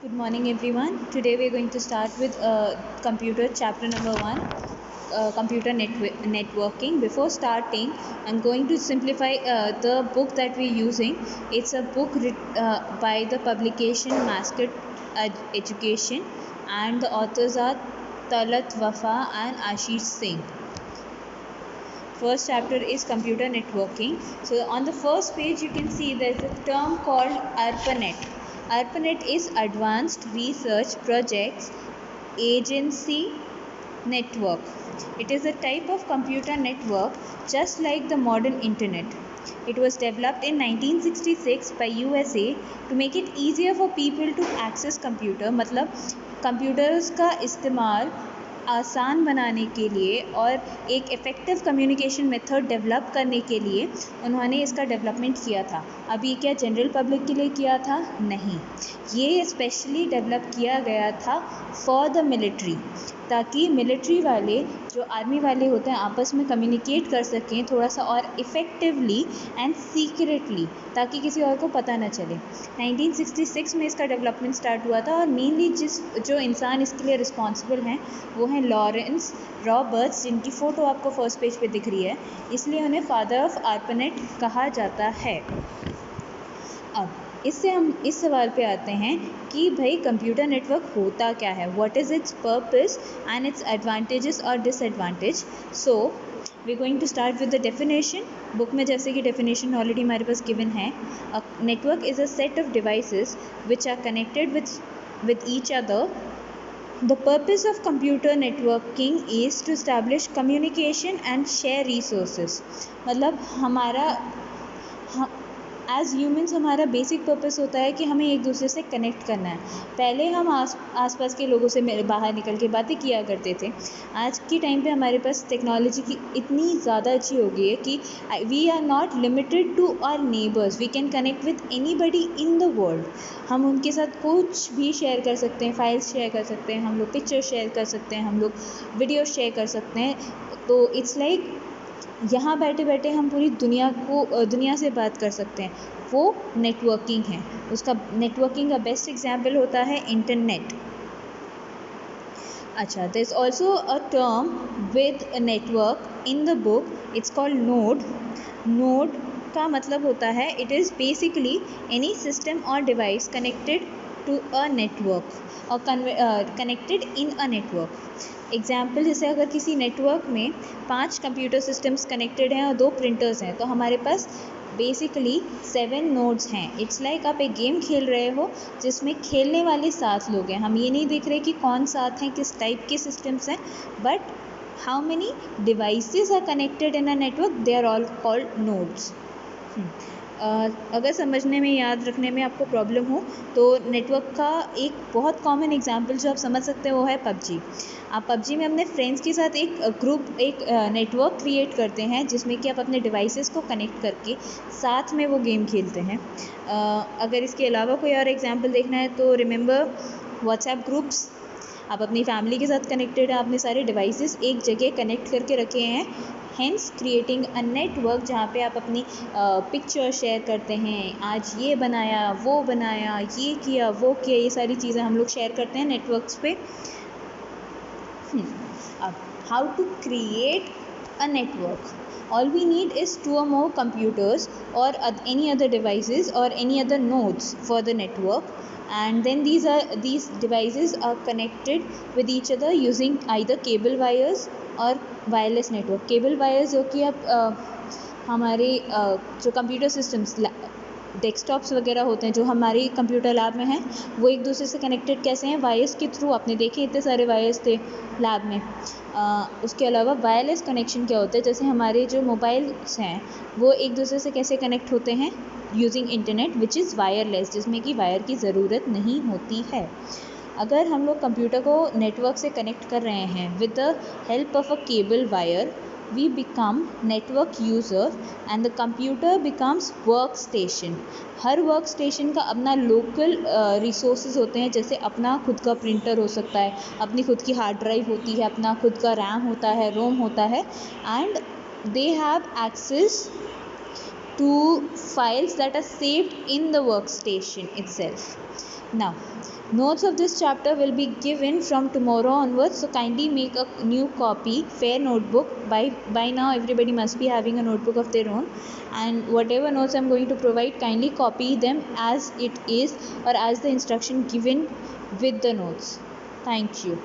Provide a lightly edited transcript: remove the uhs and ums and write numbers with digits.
Good morning, everyone. Today we are going to start with computer chapter number 1, computer networking. Before starting, I'm going to simplify the book that we're using. It's a book by the publication Mascot Education, and the authors are Talat Wafa and Ashish Singh. First chapter is computer networking. So on the first page you can see there's a term called ARPANET. ARPANET is Advanced Research Projects Agency Network. It is a type of computer network just like the modern internet. It was developed in 1966 by USA to make it easier for people to access computer. मतलब computers का इस्तेमाल आसान बनाने के लिए और एक effective communication method develop करने के लिए उन्होंने इसका डेवलपमेंट किया था. अभी क्या जनरल पब्लिक के लिए किया था? नहीं, ये स्पेशली डेवलप किया गया था फॉर द मिलिट्री, ताकि मिलिट्री वाले जो आर्मी वाले होते हैं आपस में कम्युनिकेट कर सकें थोड़ा सा और इफ़ेक्टिवली एंड सीक्रेटली, ताकि किसी और को पता ना चले. 1966 में इसका डेवलपमेंट स्टार्ट हुआ था और मेनली जो इंसान इसके लिए रिस्पॉन्सिबल हैं वो हैं लॉरेंस रॉबर्ट्स, जिनकी फ़ोटो आपको फर्स्ट पेज पे दिख रही है, इसलिए उन्हें फादर ऑफ ARPANET कहा जाता है. अब इससे हम इस सवाल पे आते हैं कि भाई कंप्यूटर नेटवर्क होता क्या है, what is its purpose and its advantages और disadvantage. So we going to start with the definition. Book में जैसे कि डेफिनेशन ऑलरेडी हमारे पास गिवन है. A network is a set of devices which are connected with each other. The purpose of computer networking is to establish communication and share resources. मतलब हमारा as humans हमारा basic purpose होता है कि हमें एक दूसरे से कनेक्ट करना है. पहले हम आसपास के लोगों से बाहर निकल के बातें किया करते थे. आज के टाइम पे हमारे पास टेक्नोलॉजी की इतनी ज़्यादा अच्छी हो गई है कि we are not limited to our neighbours. We can connect with anybody in the world. हम उनके साथ कुछ भी शेयर कर सकते हैं, फाइल्स शेयर कर सकते हैं, हम लोग पिक्चर शेयर कर सकते हैं, हम लोग वीडियो शेयर कर सकते हैं. तो इट्स लाइक यहाँ बैठे बैठे हम पूरी दुनिया से बात कर सकते हैं. वो नेटवर्किंग है. उसका नेटवर्किंग का बेस्ट एग्जाम्पल होता है इंटरनेट. अच्छा, there is also a term with network in the book. It's called node. Node का मतलब होता है it is basically any system और device connected to a network और connected in a network. Example, जैसे अगर किसी नेटवर्क में 5 कंप्यूटर सिस्टम्स कनेक्टेड हैं और 2 प्रिंटर्स हैं, तो हमारे पास बेसिकली 7 नोड्स हैं. इट्स लाइक आप एक गेम खेल रहे हो जिसमें खेलने वाले 7 लोग हैं. हम ये नहीं देख रहे कि कौन साथ हैं, किस टाइप के सिस्टम्स हैं, but how many devices are connected in a network, they are all called nodes. अगर समझने में, याद रखने में आपको प्रॉब्लम हो तो नेटवर्क का एक बहुत कॉमन एग्जांपल जो आप समझ सकते हैं वो है पबजी. आप पबजी में अपने फ्रेंड्स के साथ एक नेटवर्क क्रिएट करते हैं जिसमें कि आप अपने डिवाइसेस को कनेक्ट करके साथ में वो गेम खेलते हैं. अगर इसके अलावा कोई और एग्जांपल देखना है तो रिमेंबर व्हाट्सएप ग्रुप्स. आप अपनी फैमिली के साथ कनेक्टेड हैं, आपने सारे डिवाइसेस एक जगह कनेक्ट करके रखे हैं, हेंस क्रिएटिंग अ नेटवर्क जहाँ पे आप अपनी पिक्चर शेयर करते हैं. आज ये बनाया, वो बनाया, ये किया, वो किया, ये सारी चीज़ें हम लोग शेयर करते हैं नेटवर्क्स पे. अब how to create a network. All we need is 2 or more computers or any other devices or any other nodes for the network, and then these devices are connected with each other using either cable wires or wireless network. Cable wires जो कि अब हमारे जो computer systems desktops वगैरह होते हैं जो हमारे कंप्यूटर लैब में हैं, वो एक दूसरे से कनेक्टेड कैसे हैं? वायर्स के थ्रू. आपने देखे इतने सारे वायर्स थे लैब में. उसके अलावा वायरलेस कनेक्शन क्या होता है, जैसे हमारे जो मोबाइल्स हैं वो एक दूसरे से कैसे कनेक्ट होते हैं? Using internet which is wireless, जिसमें कि वायर की ज़रूरत नहीं होती है. अगर हम लोग कंप्यूटर को नेटवर्क से कनेक्ट कर रहे हैं with the help of a cable wire, we become network user and the computer becomes workstation. Her work station का अपना लोकल रिसोर्सेज होते हैं. जैसे अपना खुद का प्रिंटर हो सकता है, अपनी खुद की हार्ड ड्राइव होती है, अपना खुद का रैम होता है, रोम होता है, and they have access to files that are saved in the workstation itself. Now Notes of this chapter will be given from tomorrow onwards, so kindly make a new copy, fair notebook. By now everybody must be having a notebook of their own, and whatever notes I'm going to provide, kindly copy them as it is or as the instruction given with the notes. Thank you.